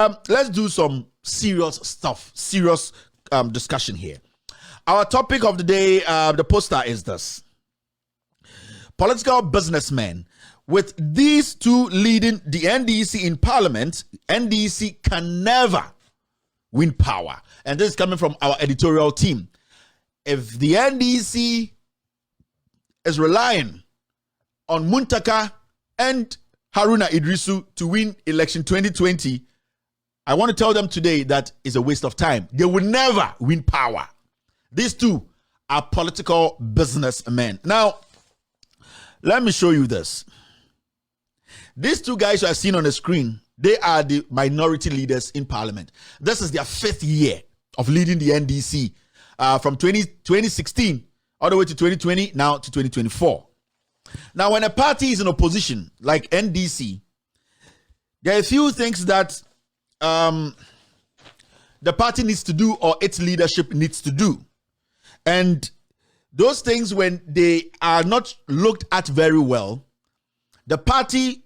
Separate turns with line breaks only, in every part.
Let's do some serious stuff, serious discussion here. Our topic of the day, the poster is this. Political businessmen. With these two leading the NDC in parliament, NDC can never win power. And this is coming from our editorial team. If the NDC is relying on Muntaka and Haruna Idrisu to win election 2020, I want to tell them today that is a waste of time. They will never win power. These two are political businessmen. Now, let me show you this. These two guys you are seeing on the screen, they are the minority leaders in parliament. This is their 5th year of leading the NDC from 2016 all the way to 2020, now to 2024. Now, when a party is in opposition, like NDC, there are a few things that the party needs to do or its leadership needs to do. And those things, when they are not looked at very well, the party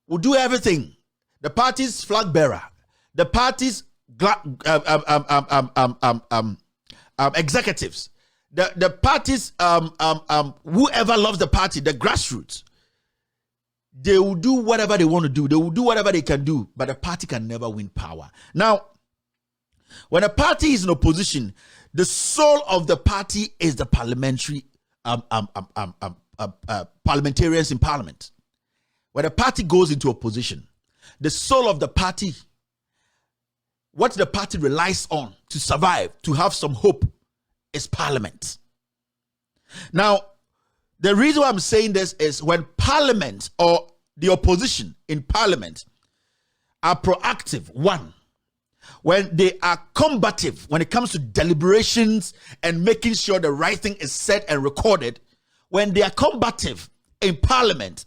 will do everything. The party's flag bearer, the party's executives, the party's whoever loves the party, the grassroots, they will do whatever they want to do. They will do whatever they can do, but the party can never win power. Now, when a party is in opposition, the soul of the party is the parliamentarians in parliament. When a party goes into opposition, the soul of the party, what the party relies on to survive, to have some hope, is parliament. Now, the reason why I'm saying this is when parliament or the opposition in parliament are proactive, one, when they are combative when it comes to deliberations and making sure the right thing is said and recorded, when they are combative in parliament,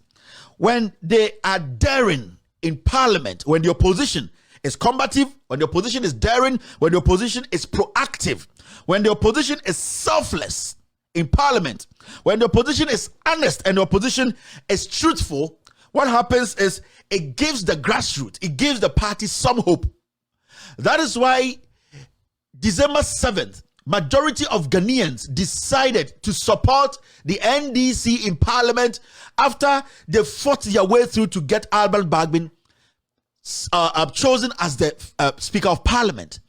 when they are daring in parliament, when the opposition is combative, when the opposition is daring, when the opposition is proactive, when the opposition is selfless in parliament, when the opposition is honest and the opposition is truthful, what happens is it gives the grassroots, it gives the party some hope. That is why December 7th, majority of Ghanaians decided to support the NDC in parliament after they fought their way through to get Albert Bagbin chosen as the Speaker of Parliament.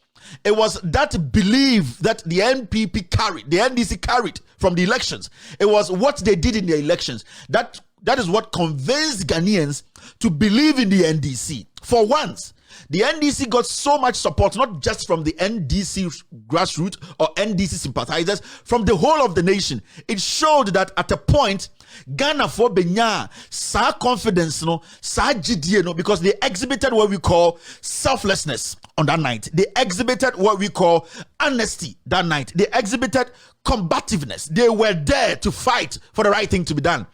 It was that belief that the NDC carried from the elections. It was what they did in the elections. That is what convinced Ghanaians to believe in the NDC. For once, the NDC got so much support, not just from the NDC grassroots or NDC sympathizers, from the whole of the nation. It showed that at a point, Ghana for Benya, sa confidence, sa GDA, because they exhibited what we call selflessness on that night. They exhibited what we call honesty that night. They exhibited combativeness. They were there to fight for the right thing to be done.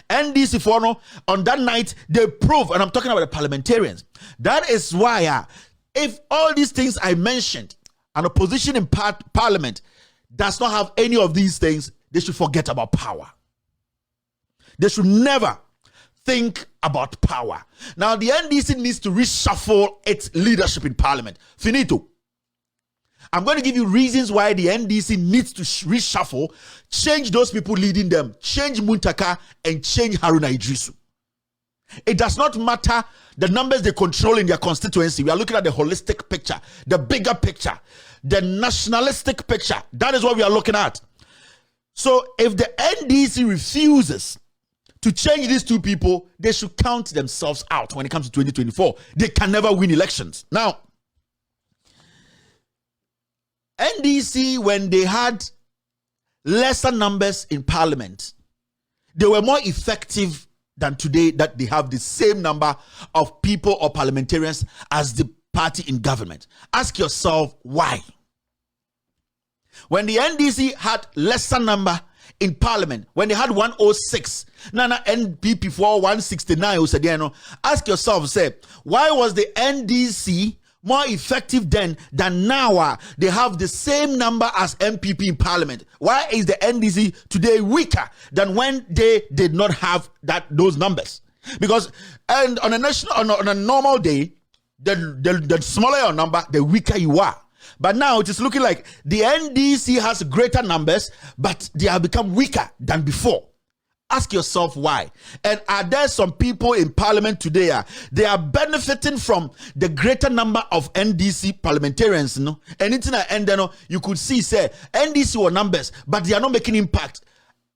NDC for on that night, they proved, and I'm talking about the parliamentarians. That is why, if all these things I mentioned, an opposition in parliament does not have any of these things, they should forget about power. They should never think about power. Now, the NDC needs to reshuffle its leadership in parliament. Finito. I'm going to give you reasons why the NDC needs to reshuffle, change those people leading them, change Muntaka and change Haruna Idrisu. It does not matter the numbers they control in their constituency. We are looking at the holistic picture, the bigger picture, the nationalistic picture. That is what we are looking at. So if the NDC refuses to change these two people, they should count themselves out when it comes to 2024. They can never win elections. Now, NDC, when they had lesser numbers in parliament, they were more effective than today that they have the same number of people or parliamentarians as the party in government. Ask yourself why. When the NDC had lesser number in parliament, when they had 106, Nana NPP for 169, ask yourself, say, why was the NDC more effective then than now? They have the same number as MPP in parliament. Why is the NDC today weaker than when they did not have those numbers? Because on a normal day, the smaller your number, the weaker you are. But now it is looking like the NDC has greater numbers, but they have become weaker than before. Ask yourself why. And are there some people in parliament today, they are benefiting from the greater number of NDC parliamentarians, anything I end there, you could see, say, NDC were numbers, but they are not making impact.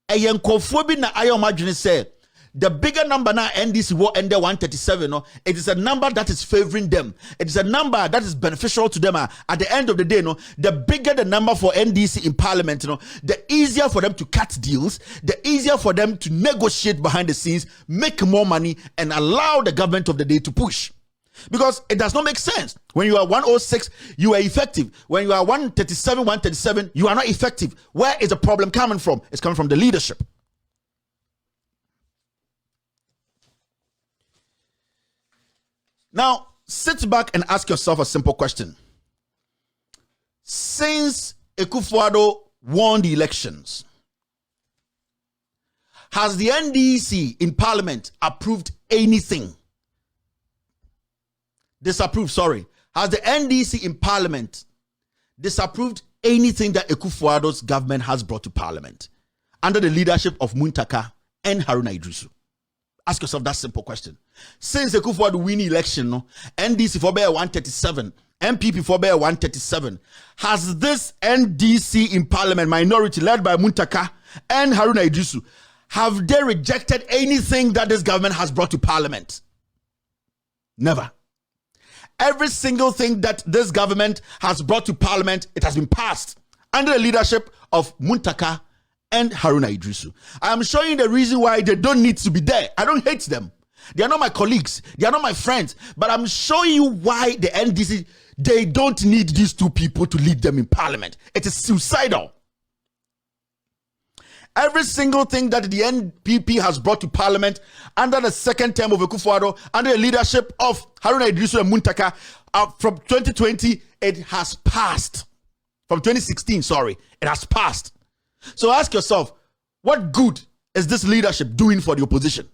Say, the bigger number now NDC will end there 137. It is a number that is favoring them. It is a number that is beneficial to them. At the end of the day, the bigger the number for NDC in parliament, the easier for them to cut deals, the easier for them to negotiate behind the scenes, make more money, and allow the government of the day to push. Because it does not make sense. When you are 106, you are effective. When you are 137, you are not effective. Where is the problem coming from? It's coming from the leadership. Now, sit back and ask yourself a simple question. Since Akufo-Addo won the elections, has the NDC in parliament approved anything? Disapproved, sorry. Has the NDC in parliament disapproved anything that Akufo-Addo's government has brought to parliament under the leadership of Muntaka and Haruna Iddrisu? Ask yourself that simple question. Since Akufo-Addo win election, NDC for bear 137, MPP for bear 137, has this NDC in parliament minority led by Muntaka and Haruna Iddrisu, have they rejected anything that this government has brought to parliament? Never. Every single thing that this government has brought to parliament, it has been passed under the leadership of Muntaka and Haruna Iddrisu. I am showing you the reason why they don't need to be there. I don't hate them. They are not my colleagues. They are not my friends. But I'm showing you why the NDC, they don't need these two people to lead them in parliament. It is suicidal. Every single thing that the NPP has brought to parliament under the second term of Akufo-Addo, under the leadership of Haruna Iddrisu and Muntaka, from 2020, it has passed. From 2016, sorry, it has passed. So ask yourself, what good is this leadership doing for the opposition?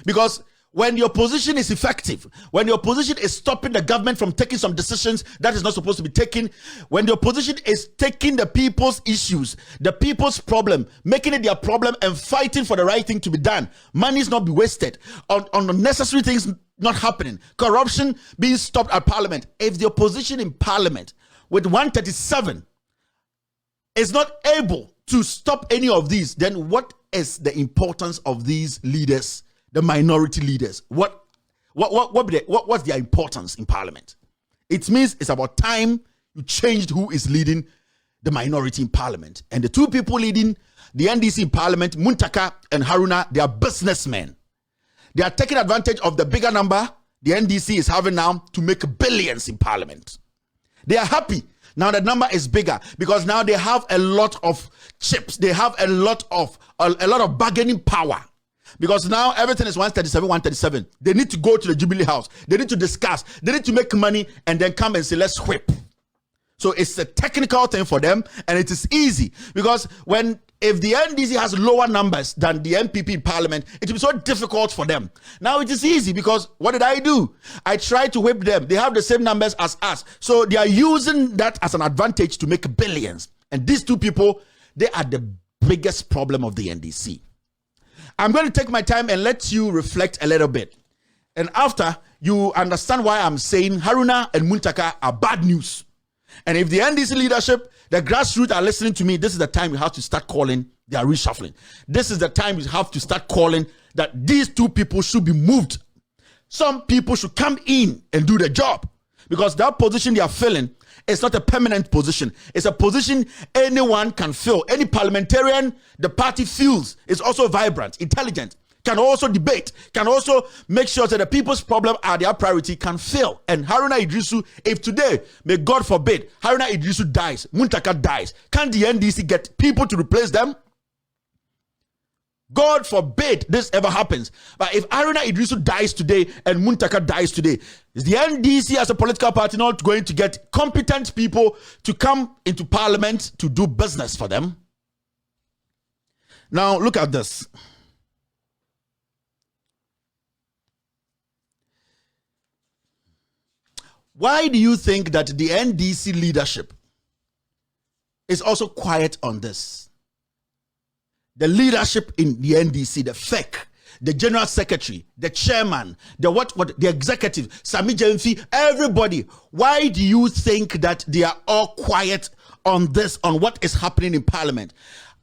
Because when the opposition is effective, when the opposition is stopping the government from taking some decisions that is not supposed to be taken, when the opposition is taking the people's issues, the people's problem, making it their problem and fighting for the right thing to be done, money is not be wasted on unnecessary things not happening, corruption being stopped at parliament. If the opposition in parliament with 137 is not able to stop any of these, then what is the importance of these leaders, the minority leaders? What's their importance in parliament? It means it's about time you changed who is leading the minority in parliament. And the two people leading the NDC in parliament, Muntaka and Haruna, they are businessmen. They are taking advantage of the bigger number the NDC is having now to make billions in parliament. They are happy. Now the number is bigger because now they have a lot of chips. They have a lot of bargaining power. Because now everything is 137. They need to go to the Jubilee House. They need to discuss. They need to make money and then come and say, let's whip. So it's a technical thing for them and it is easy. Because if the NDC has lower numbers than the MPP in parliament, it will be so difficult for them. Now it is easy because what did I do? I tried to whip them. They have the same numbers as us. So they are using that as an advantage to make billions. And these two people, they are the biggest problem of the NDC. I'm going to take my time and let you reflect a little bit. And after, you understand why I'm saying Haruna and Muntaka are bad news. And if the NDC leadership, the grassroots are listening to me, this is the time you have to start calling their reshuffling. This is the time you have to start calling that these two people should be moved. Some people should come in and do the job. Because that position they are filling is not a permanent position. It's a position anyone can fill. Any parliamentarian the party feels is also vibrant, intelligent, can also debate, can also make sure that the people's problem are their priority, can fill. And Haruna Iddrisu, if today, may God forbid, Haruna Iddrisu dies, Muntaka dies, can the NDC get people to replace them? God forbid this ever happens. But if Haruna Iddrisu dies today and Muntaka dies today, is the NDC as a political party not going to get competent people to come into parliament to do business for them? Now, look at this. Why do you think that the NDC leadership is also quiet on this? The leadership in the NDC, the FEC, the general secretary, the chairman, the executive, Sami Jemfi, everybody. Why do you think that they are all quiet on this, on what is happening in Parliament?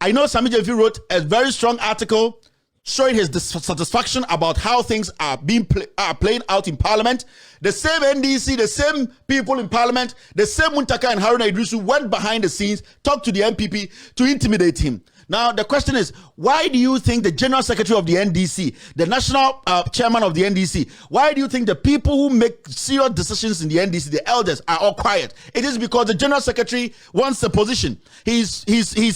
I know Sami Jemfi wrote a very strong article showing his dissatisfaction about how things are being playing out in Parliament. The same NDC, the same people in Parliament, the same Muntaka and Haruna Idrisu went behind the scenes, talked to the MPP to intimidate him. Now, the question is, why do you think the General Secretary of the NDC, the National Chairman of the NDC, why do you think the people who make serious decisions in the NDC, the elders, are all quiet? It is because the General Secretary wants a position. He's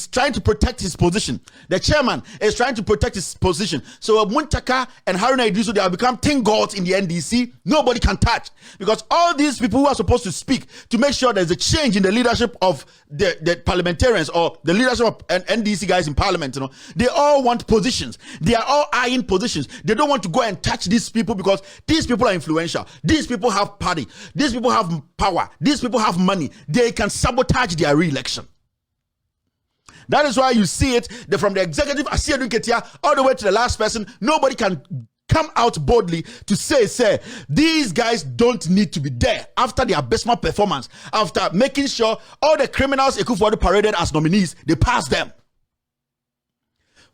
trying to protect his position. The Chairman is trying to protect his position. So Muntaka and Haruna Idrisu, they have become 10 gods in the NDC. Nobody can touch. Because all these people who are supposed to speak to make sure there's a change in the leadership of the parliamentarians or the leadership of NDC guys in Parliament, they all want positions. They are all eyeing positions. They don't want to go and touch these people because these people are influential. These people have party. These people have power. These people have money. They can sabotage their re-election. That is why you see it from the executive Asiadu Ketia all the way to the last person. Nobody can come out boldly to say these guys don't need to be there after their abysmal performance, after making sure all the criminals Ekufuado paraded as nominees, they pass them.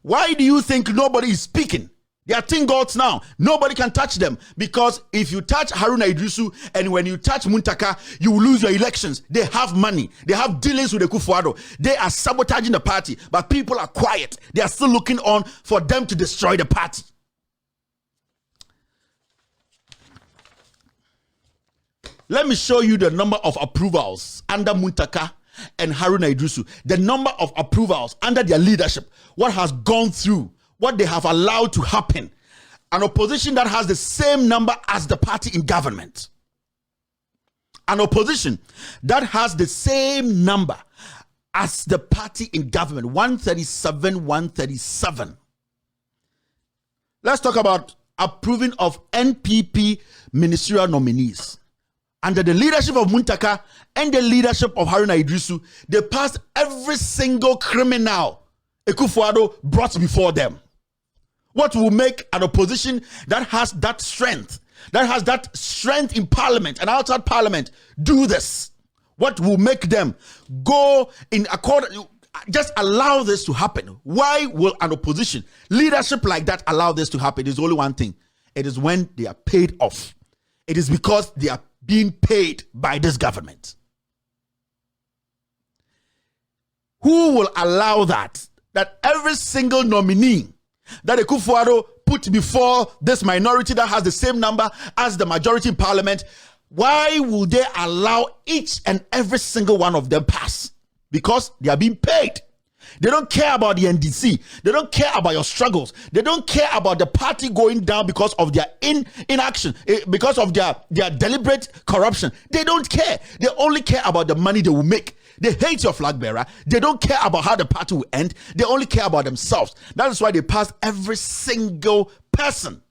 Why do you think nobody is speaking? They are 10 gods now. Nobody can touch them because if you touch Haruna Idrisu and when you touch Muntaka, you will lose your elections. They have money. They have dealings with Ekufuado. They are sabotaging the party, but people are quiet. They are still looking on for them to destroy the party. Let me show you the number of approvals under Muntaka and Haruna Idrisu, the number of approvals under their leadership, what has gone through, what they have allowed to happen. An opposition that has the same number as the party in government. An opposition that has the same number as the party in government, 137. Let's talk about approving of NPP ministerial nominees. Under the leadership of Muntaka and the leadership of Haruna Idrisu, they passed every single criminal Ekufuado brought before them. What will make an opposition that has that strength in Parliament and outside Parliament do this? What will make them go in accord, just allow this to happen? Why will an opposition leadership like that allow this to happen? There's only one thing. It is when they are paid off. It is because they are being paid by this government. Who will allow that every single nominee that Ekufuado put before this minority that has the same number as the majority in Parliament, why will they allow each and every single one of them pass? Because they are being paid. They don't care about the NDC. They don't care about your struggles. They don't care about the party going down because of their inaction, because of their deliberate corruption. They don't care. They only care about the money they will make. They hate your flag bearer. They don't care about how the party will end. They only care about themselves. That is why they pass every single person.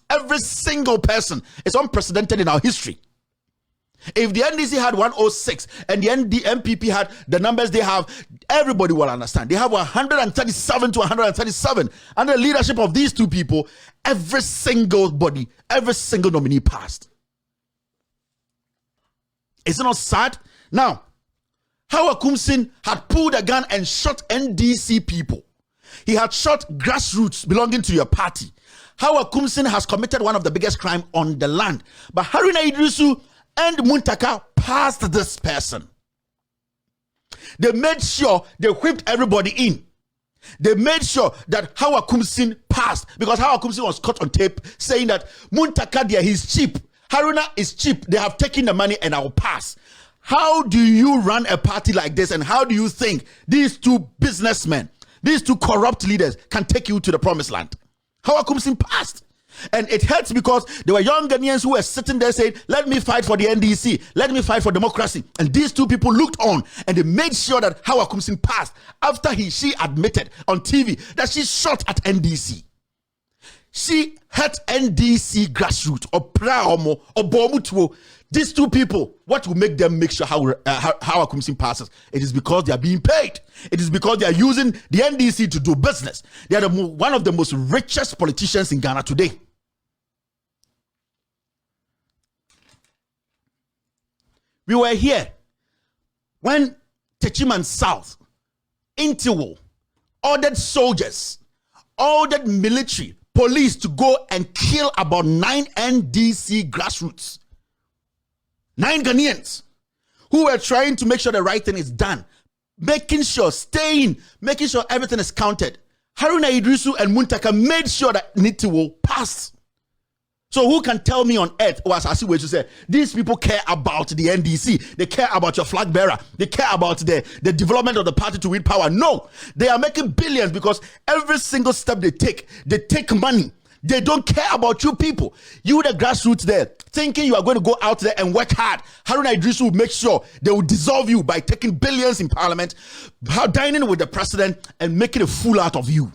Every single person. It's unprecedented in our history. If the NDC had 106 and the MPP had the numbers they have, everybody will understand. They have 137 to 137. Under the leadership of these two people, every single body, every single nominee passed. Is it not sad? Now, Hawa Kumsin had pulled a gun and shot NDC people. He had shot grassroots belonging to your party. Hawa Kumsin has committed one of the biggest crimes on the land. But Haruna Idrisu and Muntaka passed this person. They made sure they whipped everybody in. They made sure that Hawa Kumsin passed because Hawa Kumsin was caught on tape saying that Muntaka there, he's cheap. Haruna is cheap. They have taken the money and I will pass. How do you run a party like this, and how do you think these two businessmen, these two corrupt leaders can take you to the promised land? Hawa Kumsin passed. And it hurts because there were young Ghanaians who were sitting there saying, let me fight for the NDC, let me fight for democracy. And these two people looked on and they made sure that Hawa Kumsin passed after she admitted on TV that she shot at NDC. She hurt NDC grassroots or Praomo or Bomutuo. These two people, what will make them make sure how Akumsin passes? It is because they are being paid. It is because they are using the NDC to do business. They are one of the most richest politicians in Ghana today. We were here when Techiman South, Intiwo, ordered soldiers, ordered military, police to go and kill about 9 NDC grassroots. 9 Ghanaians who were trying to make sure the right thing is done, making sure, making sure everything is counted. Haruna Idrisu and Muntaka made sure that Nitiwo passed. So who can tell me on earth, or as I see what you say, these people care about the NDC, they care about your flag bearer, they care about the development of the party to win power? No, they are making billions because every single step they take money. They don't care about you people. You, the grassroots there, thinking you are going to go out there and work hard. Haruna Idrisu will make sure they will dissolve you by taking billions in parliament, dining with the president and making a fool out of you.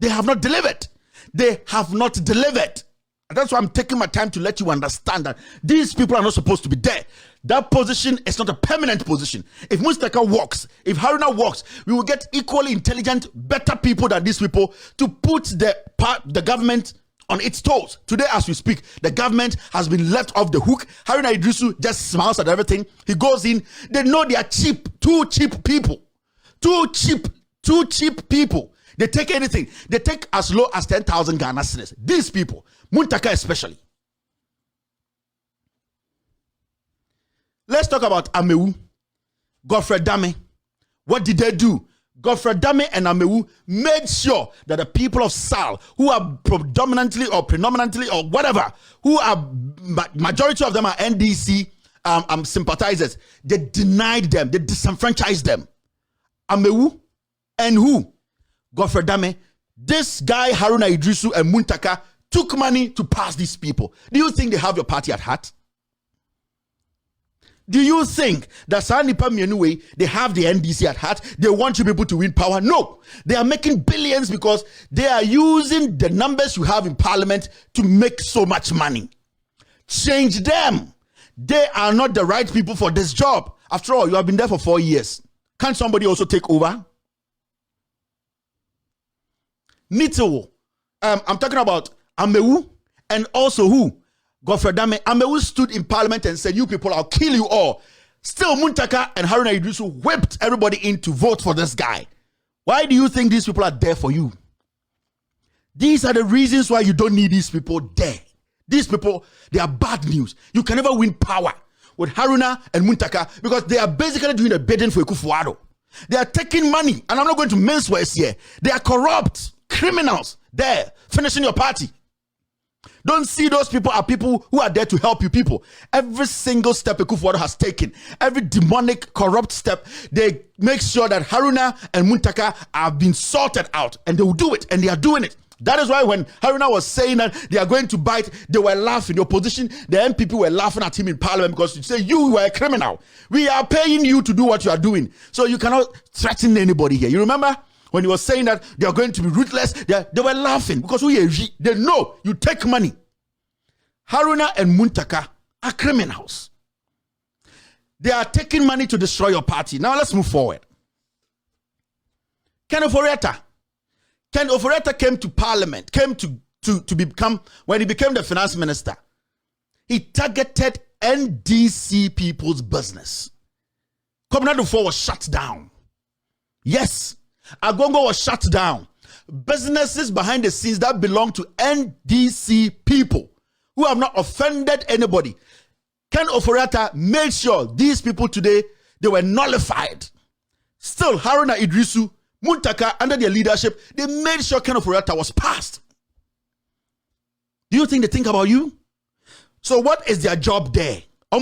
They have not delivered. They have not delivered. And that's why I'm taking my time to let you understand that these people are not supposed to be there. That position is not a permanent position. If Mustaka walks, if Haruna walks, we will get equally intelligent, better people than these people to put the government on its toes. Today, as we speak, the government has been left off the hook. Haruna Idrisu just smiles at everything. He goes in. They know they are cheap, too cheap people. Too cheap people. They take anything. They take as low as 10,000 Ghana cedis. These people, Muntaka especially. Let's talk about Amewu, Godfrey Dame. What did they do? Godfrey Dame and Amewu made sure that the people of Sal, who are predominantly or whatever, who are majority of them are NDC sympathizers, they denied them, they disenfranchised them. Amewu and who? Godfrey Dame. This guy Haruna Idrisu and Muntaka took money to pass these people. Do you think they have your party at heart? Do you think that Sanipa Mianue, they have the NDC at heart? They want you people to win power? No. They are making billions because they are using the numbers you have in parliament to make so much money. Change them. They are not the right people for this job. After all, you have been there for 4 years. Can't somebody also take over? Nito, I'm talking about Amewu and also who? Godfrey Dame. Amewu stood in parliament and said, you people, I'll kill you all. Still, Muntaka and Haruna Idrisu whipped everybody in to vote for this guy. Why do you think these people are there for you? These are the reasons why you don't need these people there. These people, they are bad news. You can never win power with Haruna and Muntaka because they are basically doing a bidding for Ekufuado. They are taking money, and I'm not going to mince words here. They are corrupt criminals there, finishing your party. Don't see those people are people who are there to help you people. Every single step Ekufuado has taken, every demonic, corrupt step, they make sure that Haruna and Muntaka have been sorted out, and they will do it, and they are doing it. That is why when Haruna was saying that they are going to bite, they were laughing. The opposition, the MPP were laughing at him in parliament because you say you were a criminal. We are paying you to do what you are doing. So you cannot threaten anybody here. You remember when he was saying that they are going to be ruthless? They were laughing because they know you take money. Haruna and Muntaka are criminals. They are taking money to destroy your party. Now let's move forward. Ken Oforiatta came to parliament, came to become, when he became the finance minister, he targeted NDC people's business. Communal 4 was shut down. Yes, Agongo was shut down. Businesses behind the scenes that belong to NDC people who have not offended anybody. Ken Oforiatta made sure these people today, they were nullified. Still, Haruna Idrisu, Muntaka, under their leadership, they made sure Ken Oforiatta was passed. Do you think they think about you? So what is their job there? You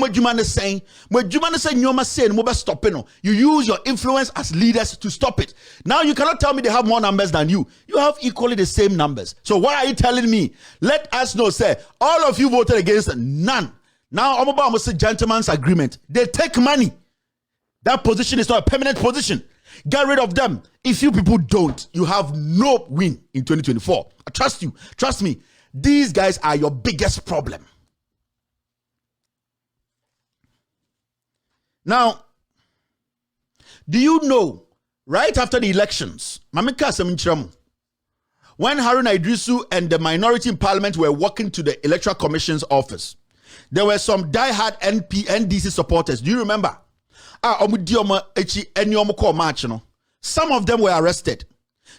use your influence as leaders to stop it. Now you cannot tell me they have more numbers than you. You have equally the same numbers. So why are you telling me? Let us know, say, all of you voted against none. Now, I'm say gentleman's agreement. They take money. That position is not a permanent position. Get rid of them. If you people don't, you have no win in 2024. I trust you. Trust me. These guys are your biggest problem. Now, do you know, right after the elections, Mamika Seminchiramu, when Haruna Idrisu and the minority in parliament were walking to the Electoral Commission's office, there were some die-hard NDC supporters. Do you remember? Some of them were arrested.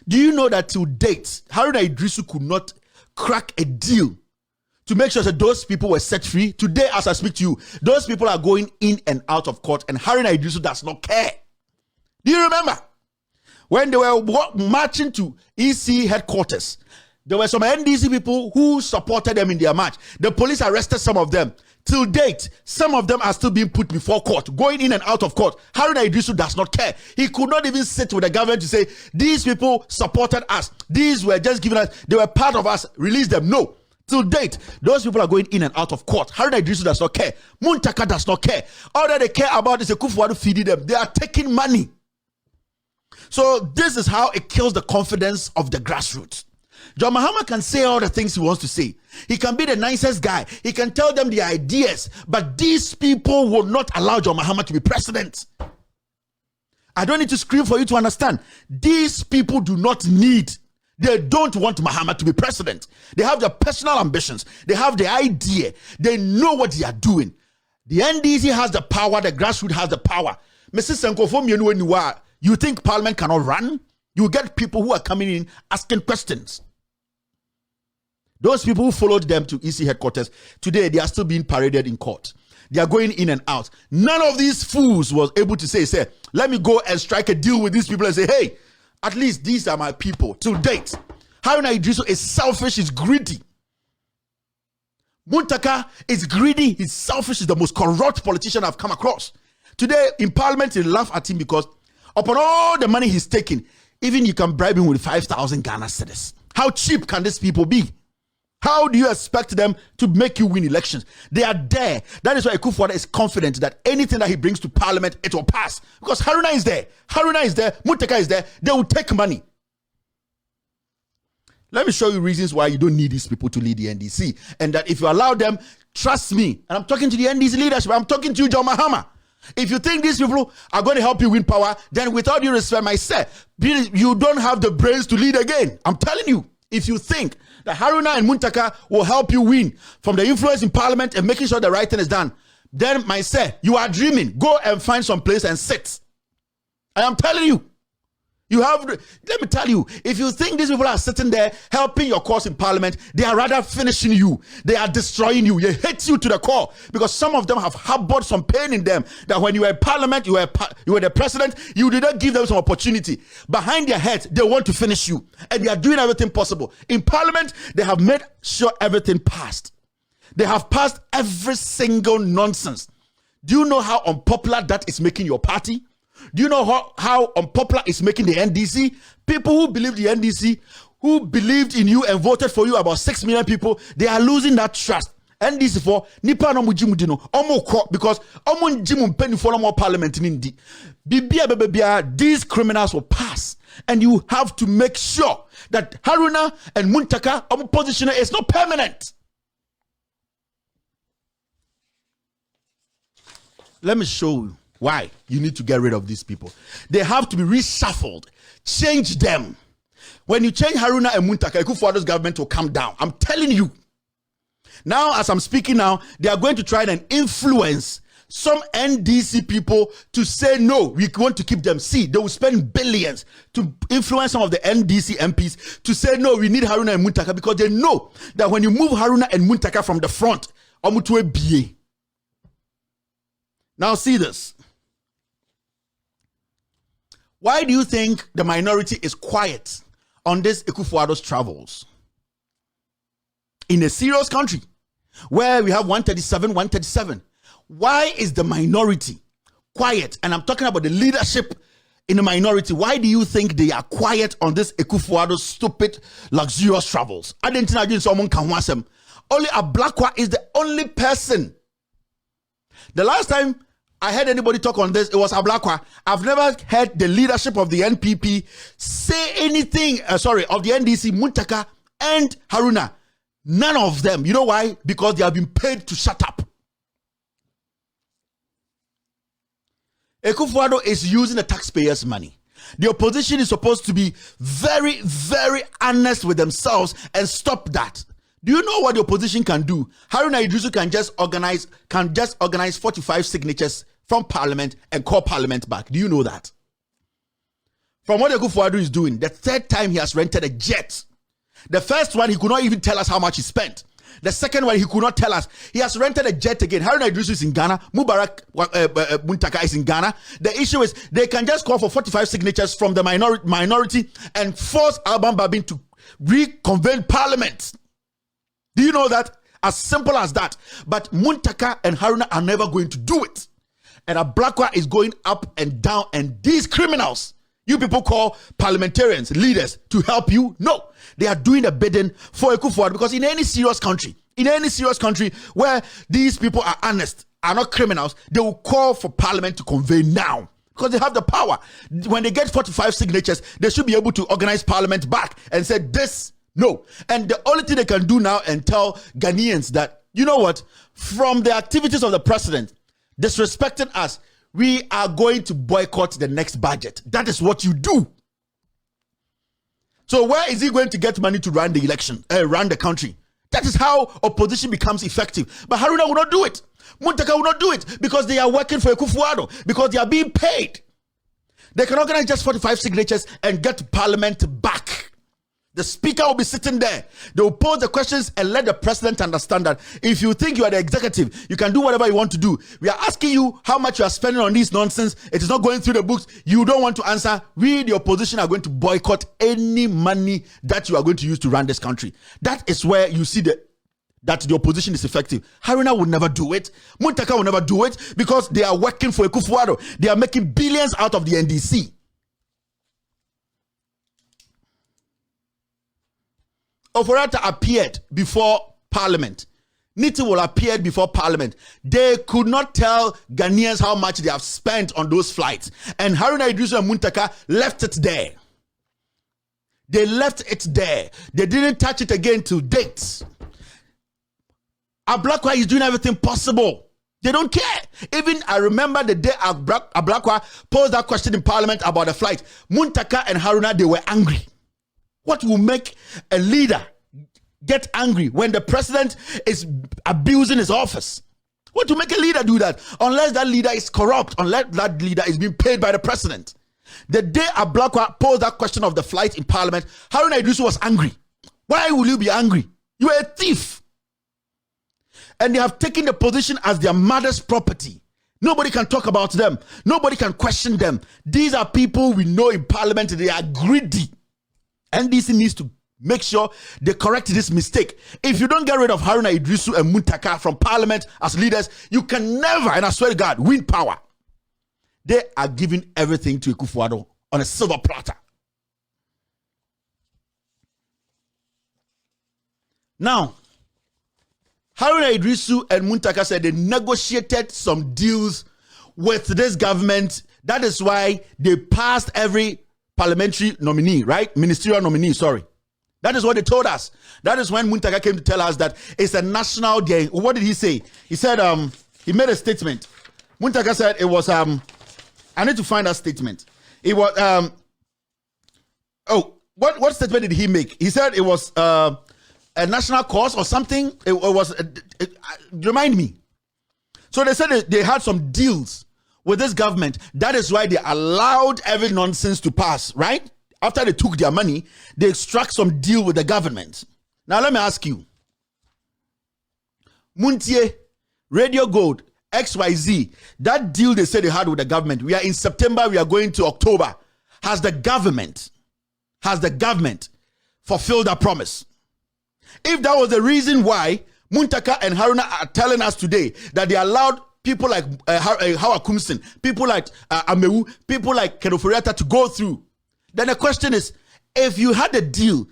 Do you know that to date, Haruna Idrisu could not crack a deal to make sure that those people were set free? Today, as I speak to you, those people are going in and out of court, and Haruna Idrisu does not care. Do you remember? When they were marching to EC headquarters, there were some NDC people who supported them in their march. The police arrested some of them. Till date, some of them are still being put before court, going in and out of court. Haruna Idrisu does not care. He could not even sit with the government to say, these people supported us. These were just giving us, they were part of us, release them. No. Till date, those people are going in and out of court. Haruna Idrisu does not care. Muntaka does not care. All that they care about is a Kufuor feeding them. They are taking money. So this is how it kills the confidence of the grassroots. John Mahama can say all the things he wants to say. He can be the nicest guy. He can tell them the ideas. But these people will not allow John Mahama to be president. I don't need to scream for you to understand. These people do not need, they don't want Mahama to be president. They have their personal ambitions. They have the idea. They know what they are doing. The NDC has the power. The grassroots has the power. Mrs. Senkofo, you think parliament cannot run? You get people who are coming in asking questions. Those people who followed them to EC headquarters, today they are still being paraded in court. They are going in and out. None of these fools was able to say, let me go and strike a deal with these people and say, hey, at least these are my people. Till date, Haruna Idrisu is selfish, is greedy. Muntaka is greedy, he's selfish, is the most corrupt politician I've come across. Today in parliament, they laugh at him because upon all the money he's taking, even you can bribe him with 5,000 Ghana cedis. How cheap can these people be? How do you expect them to make you win elections? They are there. That is why Kufuor is confident that anything that he brings to parliament, it will pass. Because Haruna is there. Haruna is there. Muntaka is there. They will take money. Let me show you reasons why you don't need these people to lead the NDC. And that if you allow them, trust me, and I'm talking to the NDC leadership, I'm talking to you, John Mahama. If you think these people are going to help you win power, then with all due respect, myself, you don't have the brains to lead again. I'm telling you, if you think that Haruna and Muntaka will help you win from the influence in parliament and making sure the right thing is done, then myself, you are dreaming. Go and find some place and sit. I am telling you. Let me tell you, if you think these people are sitting there helping your cause in parliament, they are rather finishing you. They are destroying you. They hate you to the core because some of them have harbored some pain in them that when you were in parliament, you were the president, you did not give them some opportunity. Behind their heads, they want to finish you and they are doing everything possible. In parliament, they have made sure everything passed. They have passed every single nonsense. Do you know how unpopular that is making your party? Do you know how unpopular it's making the NDC? People who believe the NDC, who believed in you and voted for you, about 6 million people, they are losing that trust. NDC for nipa no mujimudino omo because omo njimu penny for more parliament in Indi. Bibia these criminals will pass, and you have to make sure that Haruna and Muntaka omo position is not permanent. Let me show you why you need to get rid of these people. They have to be reshuffled. Change them. When you change Haruna and Muntaka, Kufuor's government will come down. I'm telling you. Now, as I'm speaking now, they are going to try and influence some NDC people to say, no, we want to keep them. See, they will spend billions to influence some of the NDC MPs to say, no, we need Haruna and Muntaka because they know that when you move Haruna and Muntaka from the front, now see this. Why do you think the minority is quiet on this Kufuor's travels? In a serious country where we have 137, why is the minority quiet? And I'm talking about the leadership in the minority. Why do you think they are quiet on this Kufuor's stupid, luxurious travels? I didn't know someone can watch them. Only Ablakwa is the only person. The last time I heard anybody talk on this, it was Ablakwa. I've never heard the leadership of the NPP say anything, of the NDC, Muntaka and Haruna. None of them. You know why? Because they have been paid to shut up. Akufo-Addo is using the taxpayers' money. The opposition is supposed to be very, very honest with themselves and stop that. Do you know what the opposition can do? Haruna Iddrisu can just organize 45 signatures from Parliament and call Parliament back. Do you know that? From what Akufo-Addo is doing, the third time he has rented a jet. The first one, he could not even tell us how much he spent. The second one, he could not tell us. He has rented a jet again. Haruna Iddrisu is in Ghana. Mubarak Muntaka is in Ghana. The issue is they can just call for 45 signatures from the minority and force Alban Babin to reconvene Parliament. Do you know that? As simple as that. But Muntaka and Haruna are never going to do it. And Ablakwa is going up and down. And these criminals, you people call parliamentarians, leaders, to help you? No. They are doing a bidding for Akufo-Addo, because in any serious country where these people are honest, are not criminals, they will call for Parliament to convene now, because they have the power. When they get 45 signatures, they should be able to organize Parliament back and say this, no. And the only thing they can do now and tell Ghanaians that, you know what, from the activities of the president disrespecting us, we are going to boycott the next budget. That is what you do. So where is he going to get money to run the election, run the country? That is how opposition becomes effective. But Haruna will not do it. Muntaka will not do it, because they are working for Akufo-Addo, because they are being paid. They can organize just 45 signatures and get Parliament back. The speaker will be sitting there. They will pose the questions and let the president understand that if you think you are the executive, you can do whatever you want to do. We are asking you how much you are spending on this nonsense. It is not going through the books. You don't want to answer. We, the opposition, are going to boycott any money that you are going to use to run this country. That is where you see that the opposition is effective. Haruna will never do it. Muntaka will never do it, because they are working for Akufo-Addo. They are making billions out of the NDC. Oforata appeared before Parliament. Niti will appear before Parliament. They could not tell Ghanaians how much they have spent on those flights. And Haruna Iddrisu and Muntaka left it there. They left it there. They didn't touch it again to date. Ablakwa is doing everything possible. They don't care. Even I remember the day Ablakwa posed that question in Parliament about the flight. Muntaka and Haruna, they were angry. What will make a leader get angry when the president is abusing his office? What will make a leader do that? Unless that leader is corrupt, unless that leader is being paid by the president. The day Ablakwa posed that question of the flight in Parliament, Haruna Iddrisu was angry. Why will you be angry? You are a thief. And they have taken the position as their mother's property. Nobody can talk about them. Nobody can question them. These are people we know in Parliament. They are greedy. NDC needs to make sure they correct this mistake. If you don't get rid of Haruna Iddrisu and Muntaka from Parliament as leaders, you can never, and I swear to God, win power. They are giving everything to Akufo-Addo on a silver platter. Now, Haruna Iddrisu and Muntaka said they negotiated some deals with this government. That is why they passed every parliamentary nominee, right? Ministerial nominee, sorry. That is what they told us. That is when Muntaka came to tell us that it's a national day. What did he say? He said, he made a statement. Muntaka said it was, I need to find that statement. It was, what statement did he make? He said it was a national cause or something. It was, remind me. So they said they had some deals with this government. That is why they allowed every nonsense to pass, right? After they took their money, they struck some deal with the government. Now let me ask you. Muntie, Radio Gold, XYZ, that deal they said they had with the government. We are in September, we are going to October. Has the government fulfilled that promise? If that was the reason why Muntaka and Haruna are telling us today that they allowed people like Howard Kumsin, people like Amewu, people like Kenoforiata to go through, then the question is, if you had a deal,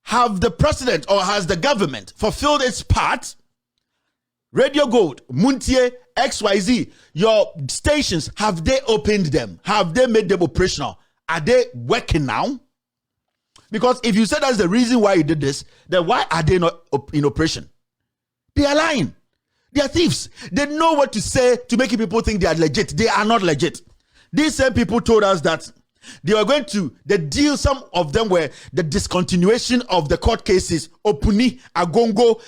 have the president or has the government fulfilled its part? Radio Gold, Muntie, XYZ, your stations, have they opened them? Have they made them operational? Are they working now? Because if you said that's the reason why you did this, then why are they not in operation? They are lying. They are thieves. They know what to say to make people think they are legit. They are not legit. These same people told us that they were going to, the deal, some of them were the discontinuation of the court cases, Opuni, Agongo,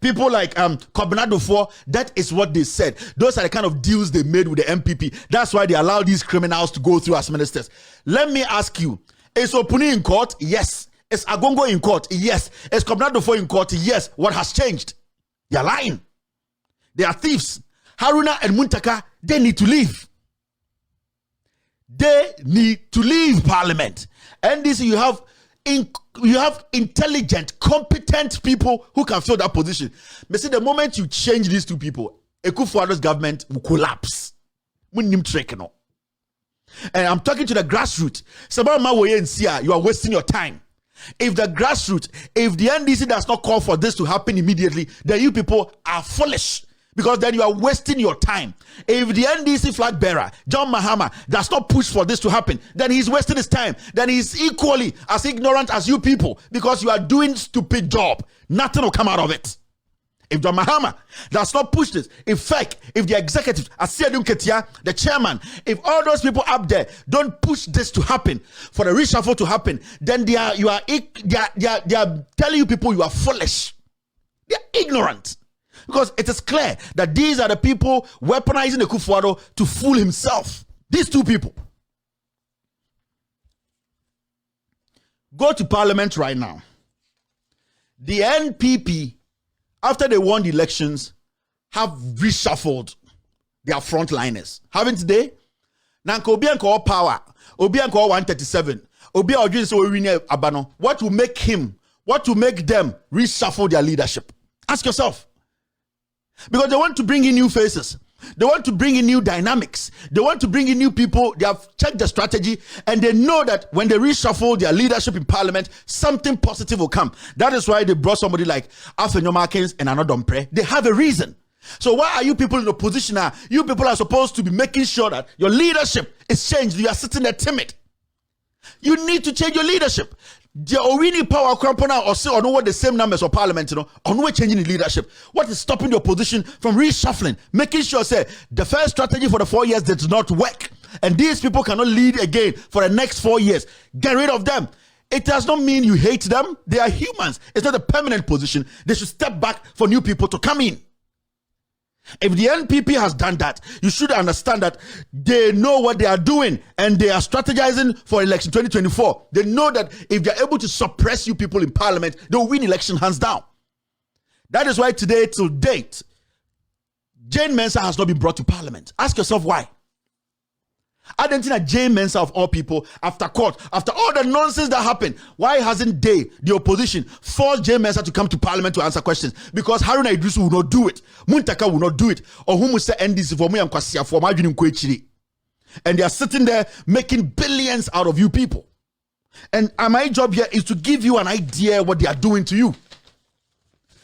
people like Kobnado 4. That is what they said. Those are the kind of deals they made with the MPP. That's why they allowed these criminals to go through as ministers. Let me ask you, is Opuni in court? Yes. Is Agongo in court? Yes. Is Kobnado 4 in court? Yes. What has changed? They are lying. They are thieves. Haruna and Muntaka, they need to leave. They need to leave Parliament. NDC, you have intelligent, competent people who can fill that position. But see, the moment you change these two people, Akufo-Addo's government will collapse. And I'm talking to the grassroots. You are wasting your time. If the grassroots, if the NDC does not call for this to happen immediately, then you people are foolish. Because then you are wasting your time. If the NDC flag bearer, John Mahama, does not push for this to happen, then he's wasting his time. Then he's equally as ignorant as you people, because you are doing stupid job. Nothing will come out of it. If John Mahama does not push this, if the executive, Asiadun Ketia, the chairman, if all those people up there don't push this to happen, for the reshuffle to happen, then they are telling you people you are foolish. They are ignorant. Because it is clear that these are the people weaponizing the Akufo-Addo to fool himself. These two people. Go to Parliament right now. The NPP, after they won the elections, have reshuffled their frontliners. Haven't they? Nanko Obi Anko power. Obi Anko 137. Obi Odwin so Abano. What will make them reshuffle their leadership? Ask yourself. Because they want to bring in new faces. They want to bring in new dynamics. They want to bring in new people. They have checked the strategy and they know that when they reshuffle their leadership in Parliament, something positive will come. That is why they brought somebody like Afenyo Markins and Anodompre. They have a reason. So why are you people in opposition now? You people are supposed to be making sure that your leadership is changed. You are sitting there timid. You need to change your leadership. The Owini power crampona or say or know what the same numbers of Parliament, or no changing the leadership. What is stopping the opposition from reshuffling, making sure say the first strategy for the 4 years did not work, and these people cannot lead again for the next 4 years. Get rid of them. It does not mean you hate them. They are humans. It's not a permanent position. They should step back for new people to come in. If the NPP has done that, you should understand that they know what they are doing and they are strategizing for election 2024. They know that if they are able to suppress you people in Parliament, they will win election hands down. That is why today, till date, Jane Mensah has not been brought to Parliament. Ask yourself why. Argentina, Jane Mensah of all people, after court, after all the nonsense that happened, why hasn't they, the opposition, forced Jane Mensah to come to Parliament to answer questions? Because Haruna Idrisu will not do it. Muntaka will not do it. Or whom will say NDC for me and Kwasia for my Kwechi. And they are sitting there making billions out of you people. And my job here is to give you an idea what they are doing to you.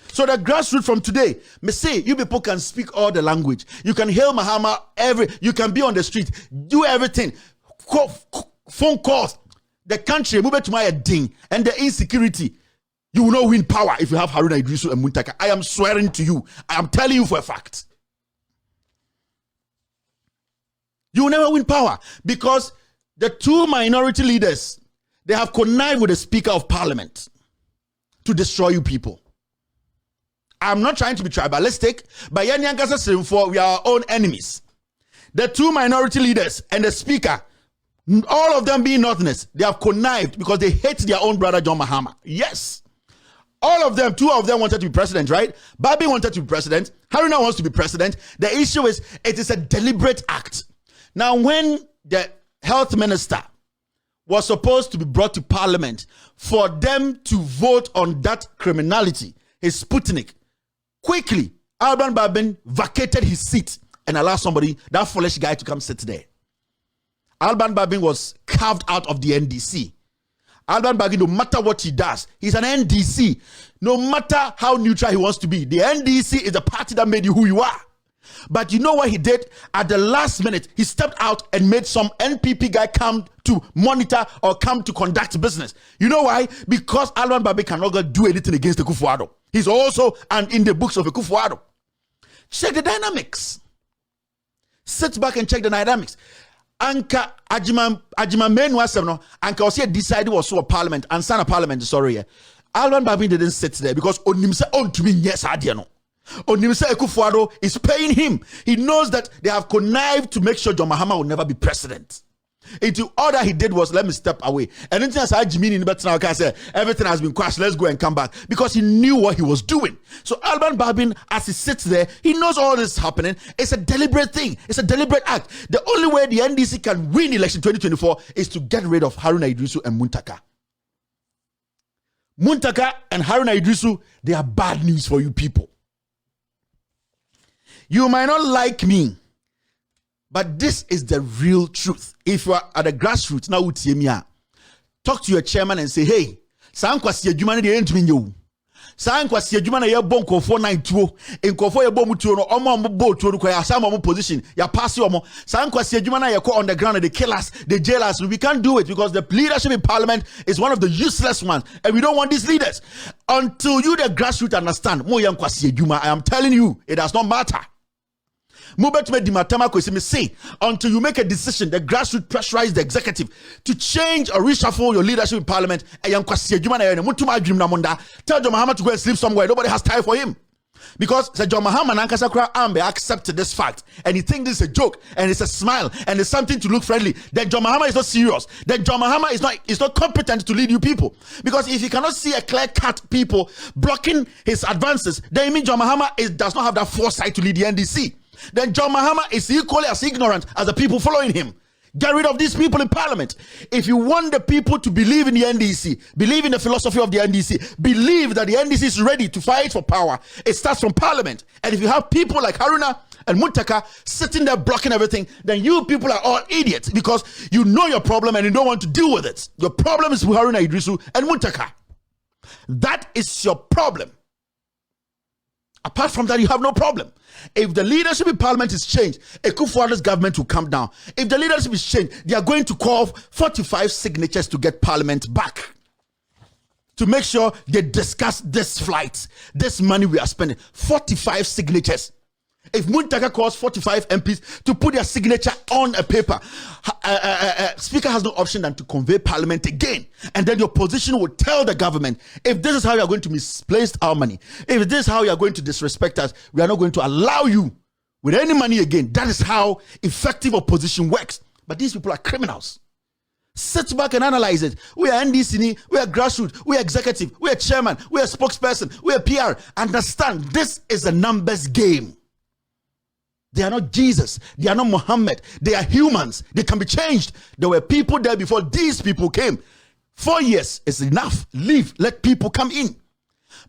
So the grassroots from today, me say you people can speak all the language. You can hail Mahama you can be on the street, do everything. Phone calls. The country, move it to my ding, and the insecurity. You will not win power if you have Haruna Idrisu and Muntaka. I am swearing to you. I am telling you for a fact. You will never win power because the two minority leaders, they have connived with the Speaker of Parliament to destroy you people. I'm not trying to be tribalistic, but we are our own enemies. The two minority leaders and the Speaker, all of them being Northerners, they have connived because they hate their own brother John Mahama. Yes. All of them, two of them wanted to be president, right? Babi wanted to be president. Haruna wants to be president. The issue is, it is a deliberate act. Now, when the health minister was supposed to be brought to Parliament for them to vote on that criminality, his Sputnik, quickly, Alban Babin vacated his seat and allowed somebody, that foolish guy, to come sit there. Alban Babin was carved out of the NDC. Alban Babin, no matter what he does, he's an NDC. No matter how neutral he wants to be, the NDC is the party that made you who you are. But you know what he did? At the last minute, he stepped out and made some NPP guy come to monitor or come to conduct business. You know why? Because Alban Babin cannot do anything against the Akufo-Addo. He's also in the books of Akufo-Addo. Check the dynamics. Sit back and check the dynamics. anka ajima menu asem no anka ose decide was so parliament and sana parliament sorry Alban Babin didn't sit there because onimse ontumi nyes ade no. Onimse Ekufuado is paying him. He knows that they have connived to make sure John Mahama will never be president. Into all that he did was let me step away. And anything as I Jimmy in the now can say everything has been crashed. Let's go and come back because he knew what he was doing. So Alban Babin, as he sits there, he knows all this is happening. It's a deliberate thing. It's a deliberate act. The only way the NDC can win election 2024 is to get rid of Haruna Idrisu and Muntaka. Muntaka and Haruna Idrisu, they are bad news for you people. You might not like me, but this is the real truth. If you are at the grassroots, now talk to your chairman and say, hey, Sankwasi Jumani the end to me. Sankwasi Jumana ya bonko 492 in Kofo ya bomu tuno omo botu kwa some position ya pass omo Sankwasi Jumana ya on the ground and they kill us, they jail us. We can't do it because the leadership in parliament is one of the useless ones and we don't want these leaders. Until you the grassroots understand, Mo Yankwasi Juma, I am telling you, it does not matter. Until you make a decision, the grassroots pressurize the executive to change or reshuffle your leadership in parliament. Tell John Mahama to go and sleep somewhere. Nobody has time for him. Because John Mahama and Ankasakra Ambe accepted this fact and he thinks this is a joke and it's a smile and it's something to look friendly. Then John Mahama is not serious. Then John Mahama is not competent to lead you people. Because if he cannot see a clear-cut people blocking his advances, then it means John Mahama does not have that foresight to lead the NDC. Then John Mahama is equally as ignorant as the people following him. Get rid of these people in parliament. If you want the people to believe in the NDC, believe in the philosophy of the NDC, believe that the NDC is ready to fight for power, it starts from parliament. And if you have people like Haruna and Muntaka sitting there blocking everything, then you people are all idiots because you know your problem and you don't want to deal with it. Your problem is with Haruna Idrisu and Muntaka. That is your problem. Apart from that, you have no problem. If the leadership in parliament is changed, Ekufuado's government will come down. If the leadership is changed, they are going to call 45 signatures to get parliament back. To make sure they discuss this flight, this money we are spending. 45 signatures. If Muntaka calls 45 MPs to put their signature on a paper, Speaker has no option than to convey parliament again. And then the opposition will tell the government, if this is how you are going to misplace our money, if this is how you are going to disrespect us, we are not going to allow you with any money again. That is how effective opposition works. But these people are criminals. Sit back and analyze it. We are NDC, we are grassroots, we are executive, we are chairman, we are spokesperson, we are PR. Understand, this is a numbers game. They are not Jesus. They are not Muhammad. They are humans. They can be changed. There were people there before these people came. 4 years is enough. Leave. Let people come in.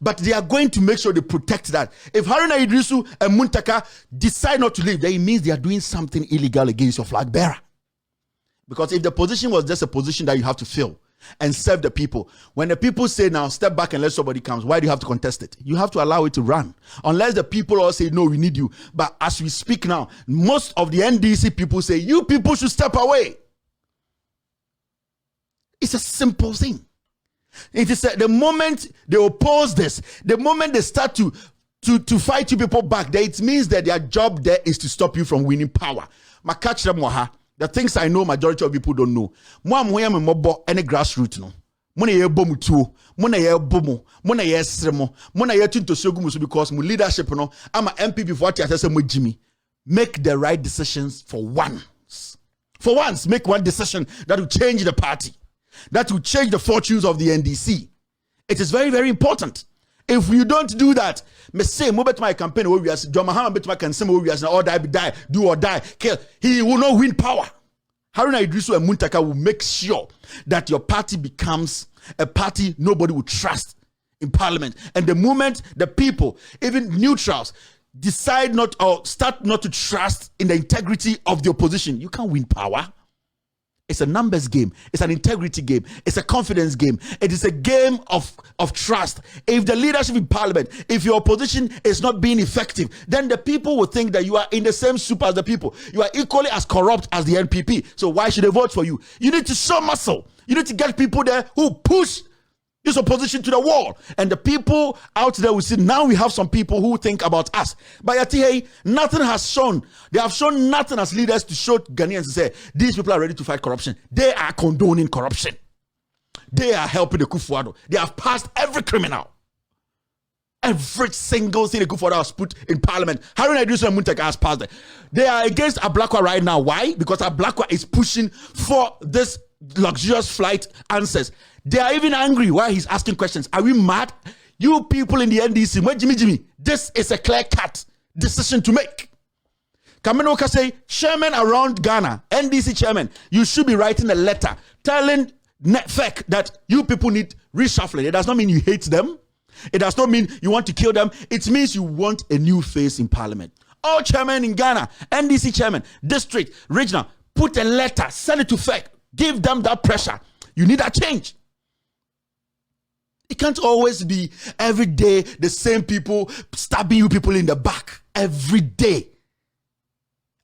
But they are going to make sure they protect that. If Haruna Idrisu and Muntaka decide not to leave, then it means they are doing something illegal against your flag bearer. Because if the position was just a position that you have to fill and serve the people, when the people say now step back and let somebody comes, why do you have to contest it? You have to allow it to run. Unless the people all say no, we need you. But as we speak now, most of the NDC people say you people should step away. It's a simple thing. It is the moment they oppose this, the moment they start to fight you people back there, it means that their job there is to stop you from winning power. The things I know majority of people don't know. Mo amoya me mobo any grassroots no. Mo na ye bomu tuo, mo na ye bomu, mo na ye sremo, mo na ye tunto segumu so because mo leadership no ama MP before ati asese mo Jimmy. Make the right decisions for once. For once, make one decision that will change the party. That will change the fortunes of the NDC. It is very, very important. If you don't do that, me say mo bet my campaign where we are John Mahama bet my campaign where we are or die, do or die, kill. He will not win power. Haruna Idrisu and Muntaka will make sure that your party becomes a party nobody will trust in parliament. And the moment the people, even neutrals, decide not or start not to trust in the integrity of the opposition, you can't win power. It's a numbers game. It's an integrity game. It's a confidence game. It is a game of trust. If the leadership in parliament, if your opposition is not being effective, then the people will think that you are in the same soup as the people. You are equally as corrupt as the NPP. So why should they vote for you? You need to show muscle. You need to get people there who push this opposition to the wall. And the people out there will see, now we have some people who think about us. But yet, hey, nothing has shown. They have shown nothing as leaders to show Ghanaians to say, these people are ready to fight corruption. They are condoning corruption. They are helping the Kufuor. They have passed every criminal. Every single thing the Kufuor has put in parliament. Haruna Idrisu and Muntaka has passed it. They are against Ablakwa right now. Why? Because Ablakwa is pushing for this luxurious flight answers. They are even angry while he's asking questions. Are we mad? You people in the NDC, Jimmy, this is a clear-cut decision to make. Kameno can say, chairman around Ghana, NDC chairman, you should be writing a letter telling NEFEC that you people need reshuffling. It does not mean you hate them. It does not mean you want to kill them. It means you want a new face in parliament. All chairmen in Ghana, NDC chairman, district, regional, put a letter, send it to FEC. Give them that pressure. You need a change. It can't always be every day the same people stabbing you people in the back. Every day.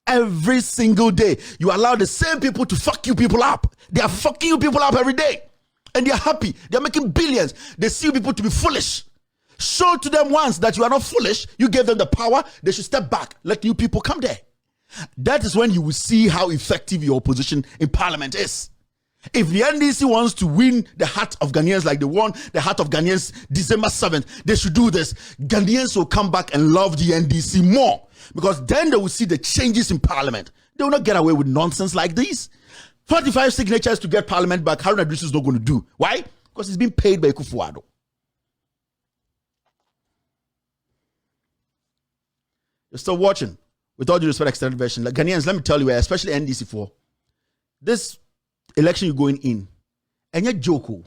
Every single day. You allow the same people to fuck you people up. They are fucking you people up every day. And they are happy. They are making billions. They see people to be foolish. Show to them once that you are not foolish. You gave them the power. They should step back. Let new people come there. That is when you will see how effective your opposition in parliament is. If the NDC wants to win the heart of Ghanaians like they won the heart of Ghanaians December 7th, they should do this. Ghanaians will come back and love the NDC more, because then they will see the changes in parliament. They will not get away with nonsense like this. 45 signatures to get parliament back, Haruna Idrisu is not going to do. Why? Because he's being paid by Kufuor. You're still watching. With all due respect, extended version. Like Ghanaians, let me tell you, especially NDC4, this election you're going in, and yet Joko,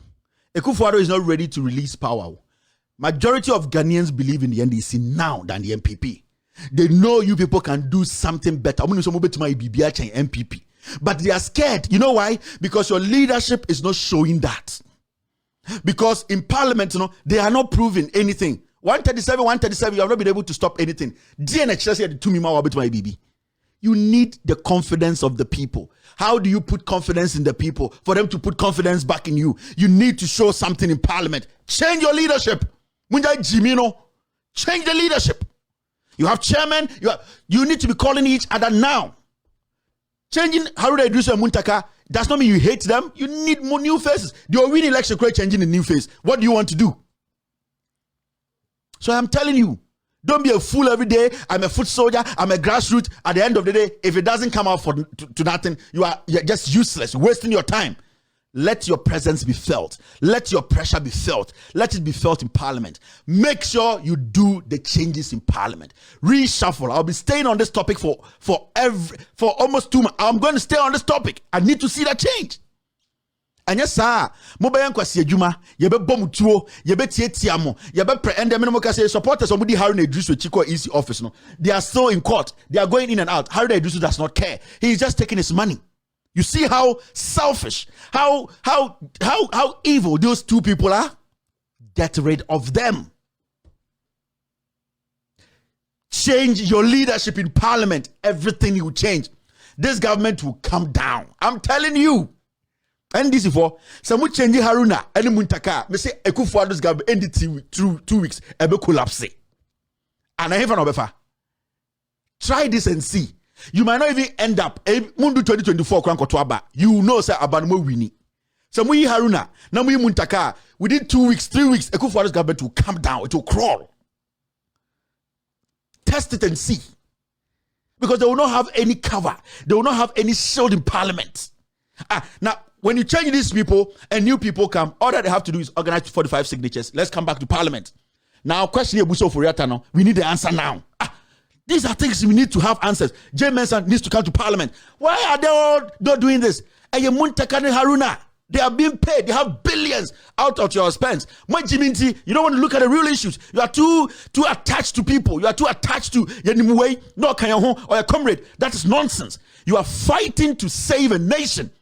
Kufuor is not ready to release power. Majority of Ghanaians believe in the NDC now than the MPP. They know you people can do something better. I'm going to move to my BBH and MPP. But they are scared. You know why? Because your leadership is not showing that. Because in parliament, they are not proving anything. 137, you have not been able to stop anything. DNH said to me, my BB. You need the confidence of the people. How do you put confidence in the people for them to put confidence back in you? You need to show something in parliament. Change your leadership. Change the leadership. You have chairman. You need to be calling each other now. Changing Haruna Idrisu and Muntaka does not mean you hate them. You need more new faces. They will win election, changing the new face. What do you want to do? So I'm telling you, don't be a fool every day. I'm a foot soldier. I'm a grassroots. At the end of the day, if it doesn't come out to nothing, you're just useless, wasting your time. Let your presence be felt. Let your pressure be felt. Let it be felt in parliament. Make sure you do the changes in parliament. Reshuffle. I'll be staying on this topic for almost 2 months. I'm going to stay on this topic. I need to see that change. And yes, sir, mobile kwasi adwuma, ye be bom tuo, ye be tietia mo, ye be pre and them ka say supporters somebody Haruna Idrisu Chiko EC office no. They are still in court. They are going in and out. Haruna Idrisu does not care. He is just taking his money. You see how selfish, how evil those two people are? Get rid of them. Change your leadership in parliament. Everything will change. This government will come down. I'm telling you. NDC for some change Haruna and Muntaka. Me say Kufuor's government NDC through 2 weeks. Ebe collapse. And I have an obefa. Try this and see. You might not even end up Mundu 2024 Kwankotoaba. You know say Abanmo winning. Some we Haruna, now we Muntaka. Within 2 weeks, 3 weeks, Kufuor's government will come down. It will crawl. Test it and see. Because they will not have any cover. They will not have any shield in parliament. Now, when you change these people and new people come, all that they have to do is organize 45 signatures. Let's come back to parliament. Now, question here, Buso Furiata, we need the answer now. These are things we need to have answers. Jay Mensa needs to come to parliament. Why are they all not doing this? And you Muntakane Haruna, they are being paid. They have billions out of your expense. Jiminti, you don't want to look at the real issues. You are too attached to people. You are too attached to Yenimuwe, no Kanyaho, or a comrade. That is nonsense. You are fighting to save a nation.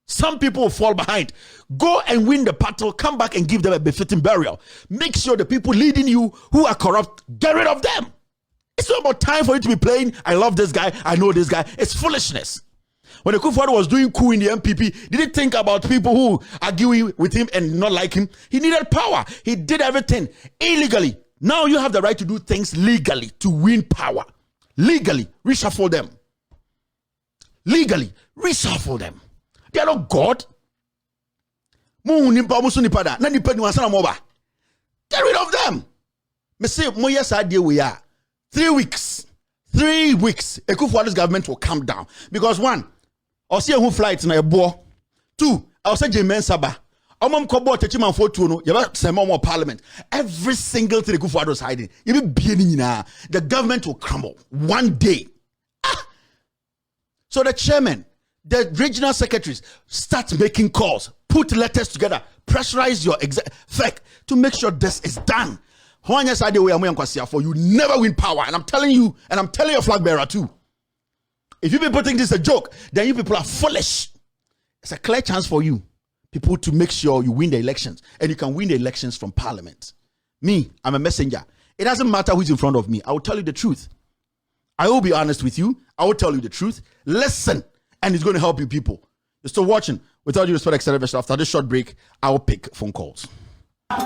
Some people will fall behind. Go and win the battle. Come back and give them a befitting burial. Make sure the people leading you who are corrupt, get rid of them. It's not about time for you to be playing, I love this guy, I know this guy. It's foolishness. When Akufo-Addo was doing coup in the MPP, did he think about people who argue with him and not like him? He needed power. He did everything illegally. Now you have the right to do things legally to win power. Legally, reshuffle them. Legally, reshuffle them. They are not God. Get rid of them. Me say, yes, idea we are. 3 weeks. 3 weeks. Akufo-Addo's government will come down. Because one, I'll see who flights na ebo. 2, I'll say Jemen Saba. Omam kobo techiman for no. You have some more parliament. Every single thing Akufo-Addo is hiding. The government will crumble one day. So the chairman, the regional secretaries start making calls, put letters together, pressurize your exec to make sure this is done. You never win power. And I'm telling you, and I'm telling your flag bearer too. If you people think this is a joke, then you people are foolish. It's a clear chance for you people to make sure you win the elections. And you can win the elections from parliament. Me, I'm a messenger. It doesn't matter who's in front of me. I will tell you the truth. I will be honest with you. I will tell you the truth. Listen, and it's going to help you people. You're still watching. Without due respect, etc. After this short break, I will pick phone calls.